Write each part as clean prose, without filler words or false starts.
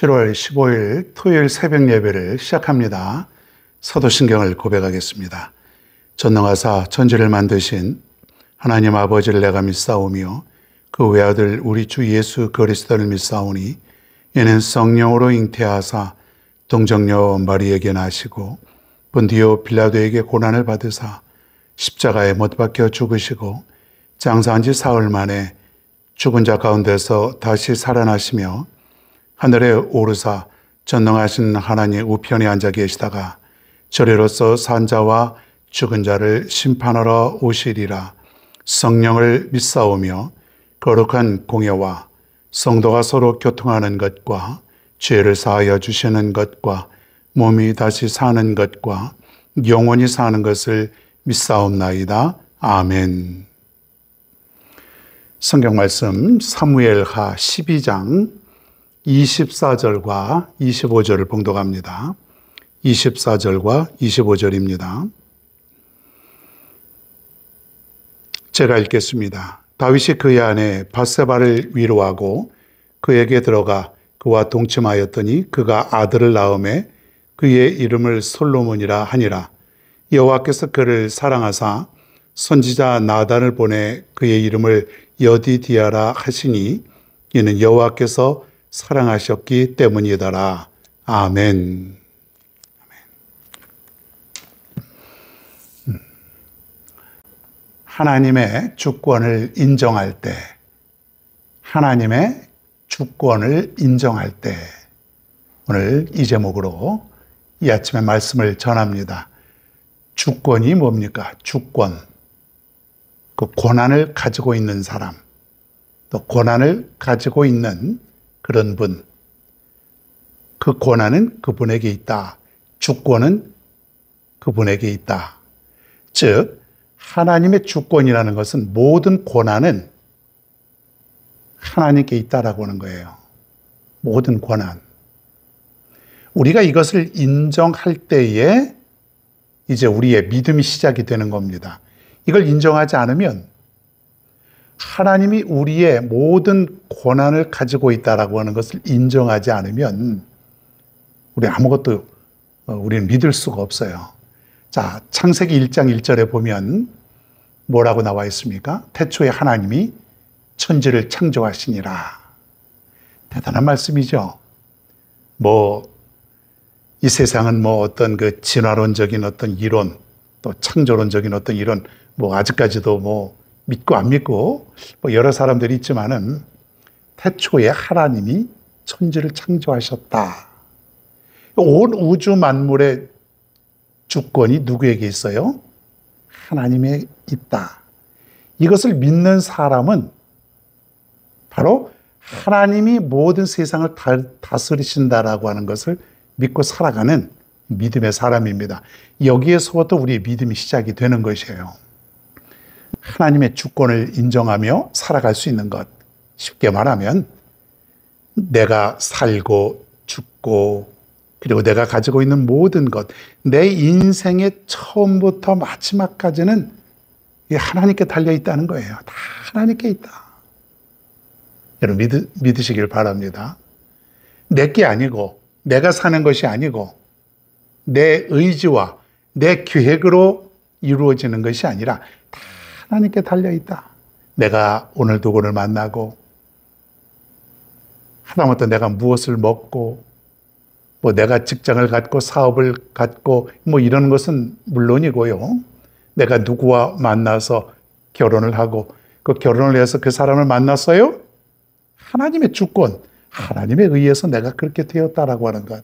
7월 15일 토요일 새벽 예배를 시작합니다. 사도신경을 고백하겠습니다. 전능하사 천지를 만드신 하나님 아버지를 내가 믿사오며 그 외아들 우리 주 예수 그리스도를 믿사오니 이는 성령으로 잉태하사 동정녀 마리에게 나시고 본디오 빌라도에게 고난을 받으사 십자가에 못 박혀 죽으시고 장사한 지 사흘 만에 죽은 자 가운데서 다시 살아나시며 하늘에 오르사 전능하신 하나님 우편에 앉아 계시다가 저리로서 산자와 죽은 자를 심판하러 오시리라. 성령을 믿사오며 거룩한 공예와 성도가 서로 교통하는 것과 죄를 사하여 주시는 것과 몸이 다시 사는 것과 영원히 사는 것을 믿사옵나이다. 아멘. 성경 말씀 사무엘하 12장 24절과 25절을 봉독합니다. 24절과 25절입니다. 제가 읽겠습니다. 다윗이 그의 아내 밧세바를 위로하고 그에게 들어가 그와 동침하였더니 그가 아들을 낳음에 그의 이름을 솔로몬이라 하니라. 여호와께서 그를 사랑하사 선지자 나단을 보내 그의 이름을 여디디아라 하시니 이는 여호와께서 사랑하셨기 때문이더라. 아멘. 하나님의 주권을 인정할 때, 하나님의 주권을 인정할 때, 오늘 이 제목으로 이 아침에 말씀을 전합니다. 주권이 뭡니까? 주권. 그 권한을 가지고 있는 사람, 또 권한을 가지고 있는 그런 분, 그 권한은 그분에게 있다. 주권은 그분에게 있다. 즉 하나님의 주권이라는 것은 모든 권한은 하나님께 있다라고 하는 거예요. 모든 권한. 우리가 이것을 인정할 때에 이제 우리의 믿음이 시작이 되는 겁니다. 이걸 인정하지 않으면 하나님이 우리의 모든 권한을 가지고 있다라고 하는 것을 인정하지 않으면 우리 아무것도 우리는 믿을 수가 없어요. 자, 창세기 1장 1절에 보면 뭐라고 나와 있습니까? 태초에 하나님이 천지를 창조하시니라. 대단한 말씀이죠. 이 세상은 어떤 그 진화론적인 어떤 이론, 또 창조론적인 어떤 이론, 아직까지도 믿고 안 믿고 여러 사람들이 있지만은 태초에 하나님이 천지를 창조하셨다. 온 우주 만물의 주권이 누구에게 있어요? 하나님에 있다. 이것을 믿는 사람은 바로 하나님이 모든 세상을 다스리신다라고 하는 것을 믿고 살아가는 믿음의 사람입니다. 여기에서부터 우리의 믿음이 시작이 되는 것이에요. 하나님의 주권을 인정하며 살아갈 수 있는 것. 쉽게 말하면 내가 살고 죽고 그리고 내가 가지고 있는 모든 것, 내 인생의 처음부터 마지막까지는 하나님께 달려있다는 거예요. 다 하나님께 있다. 여러분 믿으시길 바랍니다. 내게 아니고 내가 사는 것이 아니고 내 의지와 내 계획으로 이루어지는 것이 아니라 다 하나님께 달려있다. 내가 오늘 누구를 만나고 하다못해 내가 무엇을 먹고 내가 직장을 갖고 사업을 갖고 이런 것은 물론이고요. 내가 누구와 만나서 결혼을 하고 그 결혼을 해서 그 사람을 만났어요? 하나님의 주권, 하나님에 의해서 내가 그렇게 되었다라고 하는 것.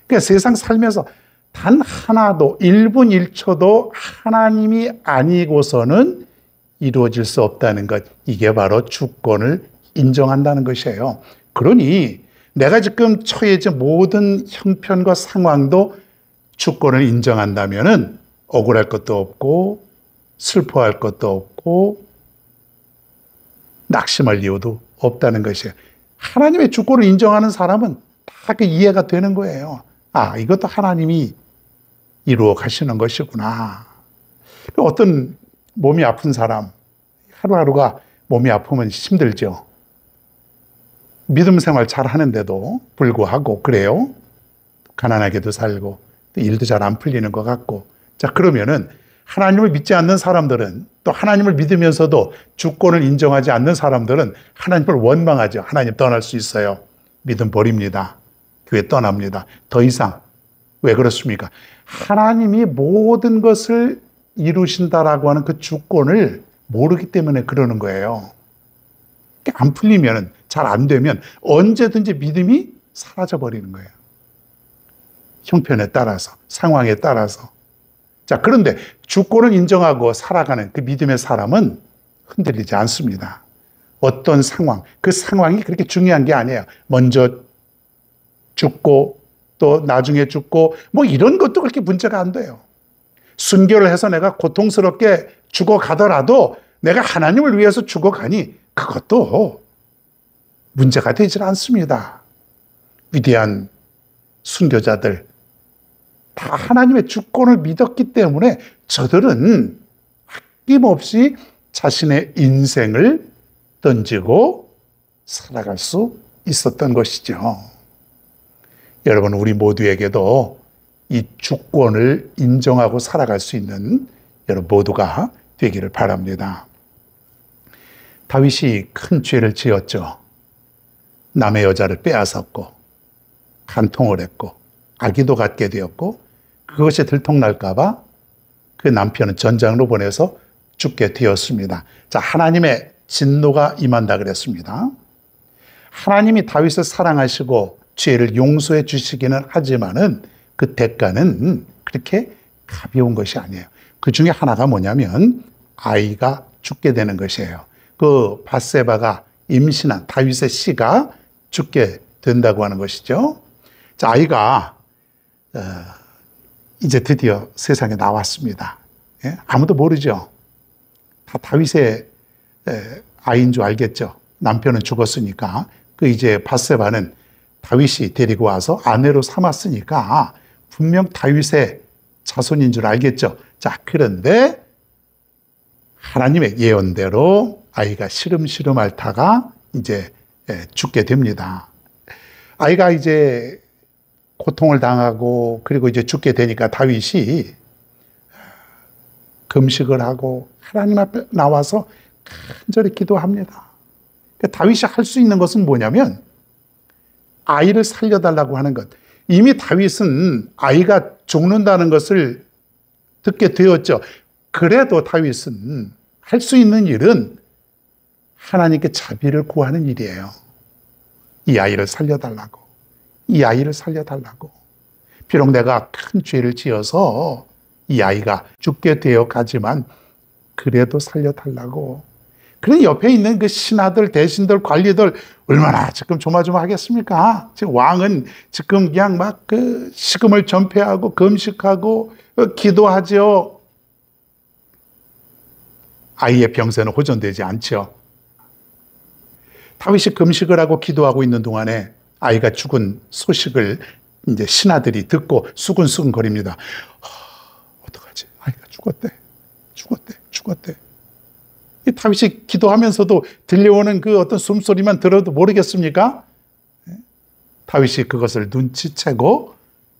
그러니까 세상 살면서 단 하나도 1분 1초도 하나님이 아니고서는 이루어질 수 없다는 것. 이게 바로 주권을 인정한다는 것이에요. 그러니 내가 지금 처해진 모든 형편과 상황도 주권을 인정한다면은 억울할 것도 없고 슬퍼할 것도 없고 낙심할 이유도 없다는 것이에요. 하나님의 주권을 인정하는 사람은 다 그 이해가 되는 거예요. 아, 이것도 하나님이 이루어 가시는 것이구나. 어떤 몸이 아픈 사람, 하루하루가 몸이 아프면 힘들죠. 믿음 생활 잘 하는데도 불구하고 그래요. 가난하게도 살고 또 일도 잘 안 풀리는 것 같고. 자, 그러면은 하나님을 믿지 않는 사람들은, 또 하나님을 믿으면서도 주권을 인정하지 않는 사람들은 하나님을 원망하죠. 하나님 떠날 수 있어요. 믿음 버립니다. 교회 떠납니다. 더 이상. 왜 그렇습니까? 하나님이 모든 것을 이루신다라고 하는 그 주권을 모르기 때문에 그러는 거예요. 안 풀리면, 잘 안 되면 언제든지 믿음이 사라져 버리는 거예요. 형편에 따라서, 상황에 따라서. 자, 그런데 주권을 인정하고 살아가는 그 믿음의 사람은 흔들리지 않습니다. 어떤 상황, 그 상황이 그렇게 중요한 게 아니에요. 먼저 죽고 또 나중에 죽고 뭐 이런 것도 그렇게 문제가 안 돼요. 순교를 해서 내가 고통스럽게 죽어가더라도 내가 하나님을 위해서 죽어가니 그것도 문제가 되질 않습니다. 위대한 순교자들 다 하나님의 주권을 믿었기 때문에 저들은 아낌없이 자신의 인생을 던지고 살아갈 수 있었던 것이죠. 여러분, 우리 모두에게도 이 주권을 인정하고 살아갈 수 있는 여러분 모두가 되기를 바랍니다. 다윗이 큰 죄를 지었죠. 남의 여자를 빼앗았고 간통을 했고 아기도 갖게 되었고 그것이 들통날까 봐 그 남편은 전장으로 보내서 죽게 되었습니다. 자, 하나님의 진노가 임한다 그랬습니다. 하나님이 다윗을 사랑하시고 죄를 용서해 주시기는 하지만은 그 대가는 그렇게 가벼운 것이 아니에요. 그 중에 하나가 뭐냐면 아이가 죽게 되는 것이에요. 그 밧세바가 임신한 다윗의 씨가 죽게 된다고 하는 것이죠. 자, 아이가 이제 드디어 세상에 나왔습니다. 예? 아무도 모르죠. 다 다윗의 아이인 줄 알겠죠. 남편은 죽었으니까. 그 이제 밧세바는 다윗이 데리고 와서 아내로 삼았으니까 분명 다윗의 자손인 줄 알겠죠. 자, 그런데 하나님의 예언대로 아이가 시름시름 앓다가 이제 죽게 됩니다. 아이가 이제 고통을 당하고 그리고 이제 죽게 되니까 다윗이 금식을 하고 하나님 앞에 나와서 간절히 기도합니다. 다윗이 할 수 있는 것은 뭐냐면 아이를 살려달라고 하는 것. 이미 다윗은 아이가 죽는다는 것을 듣게 되었죠. 그래도 다윗은 할 수 있는 일은 하나님께 자비를 구하는 일이에요. 이 아이를 살려달라고. 이 아이를 살려달라고. 비록 내가 큰 죄를 지어서 이 아이가 죽게 되어 가지만 그래도 살려달라고. 그런 옆에 있는 그 신하들, 대신들, 관리들 얼마나 지금 조마조마하겠습니까? 지금 왕은 지금 그냥 막 그 식음을 전폐하고 금식하고 기도하죠. 아이의 병세는 호전되지 않죠. 다윗이 금식을 하고 기도하고 있는 동안에 아이가 죽은 소식을 이제 신하들이 듣고 수근수근 거립니다. 어떡하지? 아이가 죽었대. 이 다윗이 기도하면서도 들려오는 그 어떤 숨소리만 들어도 모르겠습니까? 다윗이 그것을 눈치채고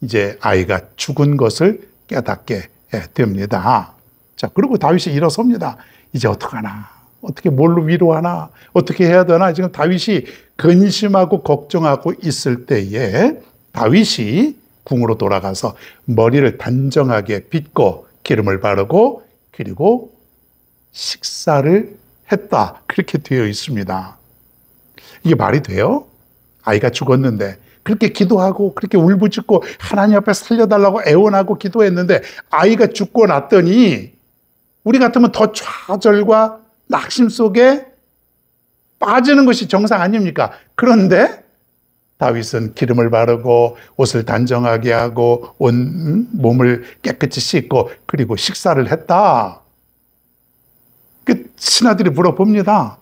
이제 아이가 죽은 것을 깨닫게 됩니다. 자, 그리고 다윗이 일어섭니다. 이제 어떡하나? 어떻게 뭘로 위로하나? 어떻게 해야 되나? 지금 다윗이 근심하고 걱정하고 있을 때에 다윗이 궁으로 돌아가서 머리를 단정하게 빗고 기름을 바르고 그리고 식사를 했다. 그렇게 되어 있습니다. 이게 말이 돼요? 아이가 죽었는데 그렇게 기도하고 그렇게 울부짖고 하나님 앞에 살려달라고 애원하고 기도했는데 아이가 죽고 났더니 우리 같으면 더 좌절과 낙심 속에 빠지는 것이 정상 아닙니까? 그런데 다윗은 기름을 바르고 옷을 단정하게 하고 온 몸을 깨끗이 씻고 그리고 식사를 했다. 그 신하들이 물어봅니다.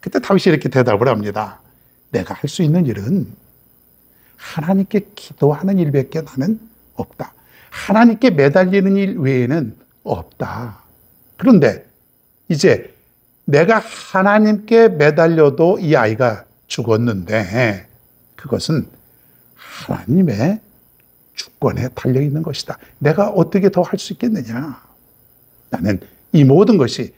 그때 다윗이 이렇게 대답을 합니다. 내가 할 수 있는 일은 하나님께 기도하는 일밖에 나는 없다. 하나님께 매달리는 일 외에는 없다. 그런데 이제 내가 하나님께 매달려도 이 아이가 죽었는데 그것은 하나님의 주권에 달려있는 것이다. 내가 어떻게 더 할 수 있겠느냐. 나는 이 모든 것이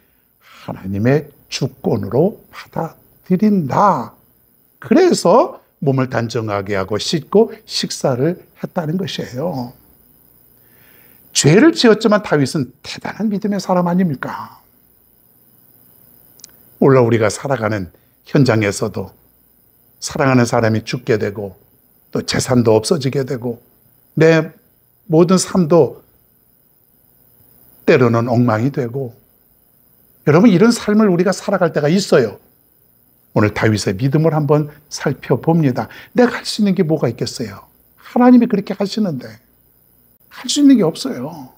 하나님의 주권으로 받아들인다. 그래서 몸을 단정하게 하고 씻고 식사를 했다는 것이에요. 죄를 지었지만 다윗은 대단한 믿음의 사람 아닙니까? 물론 우리가 살아가는 현장에서도 사랑하는 사람이 죽게 되고 또 재산도 없어지게 되고 내 모든 삶도 때로는 엉망이 되고 여러분 이런 삶을 우리가 살아갈 때가 있어요. 오늘 다윗의 믿음을 한번 살펴봅니다. 내가 할 수 있는 게 뭐가 있겠어요? 하나님이 그렇게 하시는데 할 수 있는 게 없어요.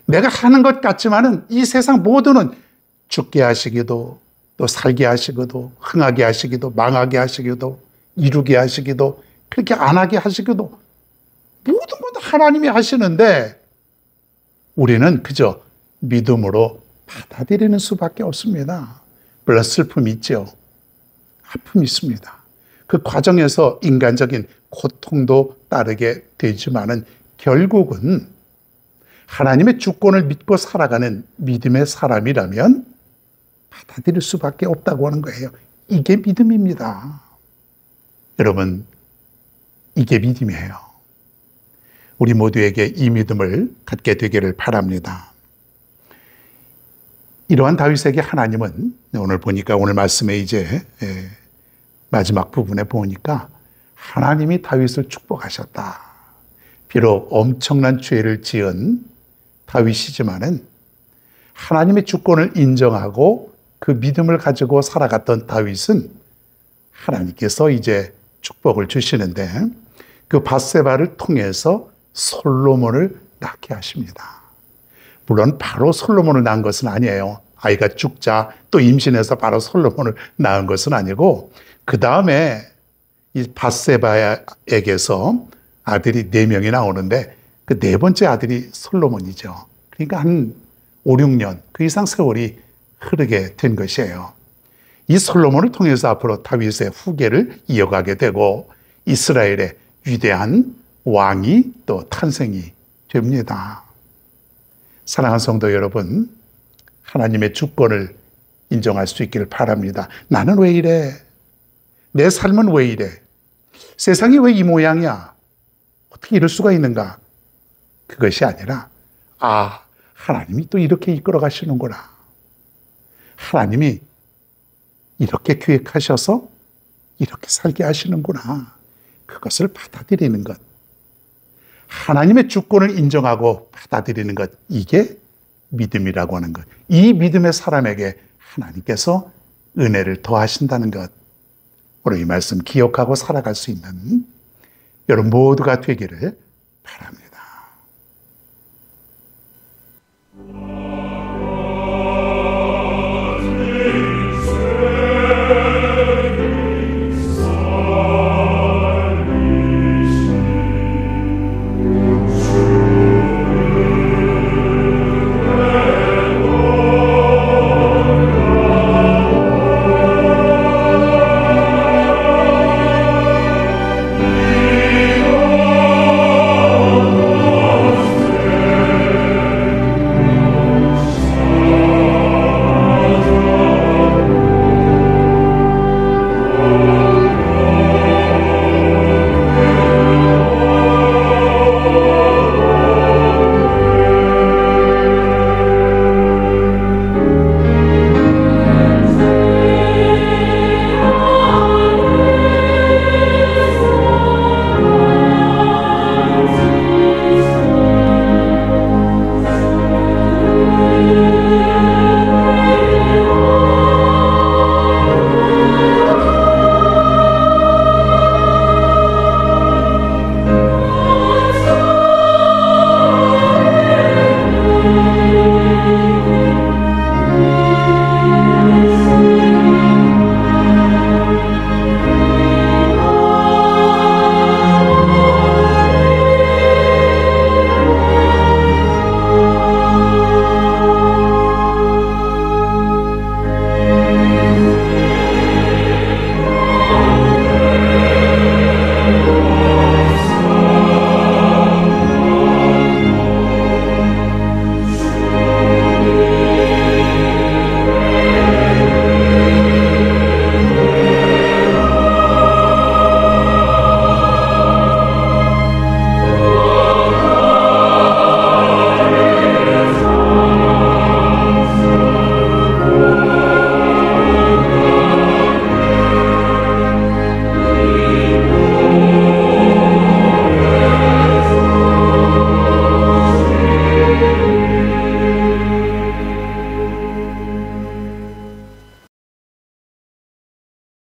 내가 하는 것 같지만은 이 세상 모두는 죽게 하시기도 또 살게 하시기도 흥하게 하시기도 망하게 하시기도 이루게 하시기도 그렇게 안 하게 하시기도 모든 것 하나님이 하시는데 우리는 그저 믿음으로 받아들이는 수밖에 없습니다. 물론 슬픔이 있죠. 아픔이 있습니다. 그 과정에서 인간적인 고통도 따르게 되지만은 결국은 하나님의 주권을 믿고 살아가는 믿음의 사람이라면 받아들일 수밖에 없다고 하는 거예요. 이게 믿음입니다. 여러분, 이게 믿음이에요. 우리 모두에게 이 믿음을 갖게 되기를 바랍니다. 이러한 다윗에게 하나님은 오늘 보니까 오늘 말씀에 이제 마지막 부분에 보니까 하나님이 다윗을 축복하셨다. 비록 엄청난 죄를 지은 다윗이지만은 하나님의 주권을 인정하고 그 믿음을 가지고 살아갔던 다윗은 하나님께서 이제 축복을 주시는데 그 밧세바를 통해서 솔로몬을 낳게 하십니다. 물론 바로 솔로몬을 낳은 것은 아니에요. 아이가 죽자 또 임신해서 바로 솔로몬을 낳은 것은 아니고 그 다음에 이 밧세바에게서 아들이 4명이 나오는데 그 4번째 아들이 솔로몬이죠. 그러니까 한 5, 6년 그 이상 세월이 흐르게 된 것이에요. 이 솔로몬을 통해서 앞으로 다윗의 후계를 이어가게 되고 이스라엘의 위대한 왕이 또 탄생이 됩니다. 사랑하는 성도 여러분, 하나님의 주권을 인정할 수 있기를 바랍니다. 나는 왜 이래? 내 삶은 왜 이래? 세상이 왜 이 모양이야? 어떻게 이럴 수가 있는가? 그것이 아니라 하나님이 또 이렇게 이끌어 가시는구나. 하나님이 이렇게 기획하셔서 이렇게 살게 하시는구나. 그것을 받아들이는 것. 하나님의 주권을 인정하고 받아들이는 것. 이게 믿음이라고 하는 것. 이 믿음의 사람에게 하나님께서 은혜를 더하신다는 것. 오늘 이 말씀 기억하고 살아갈 수 있는 여러분 모두가 되기를 바랍니다.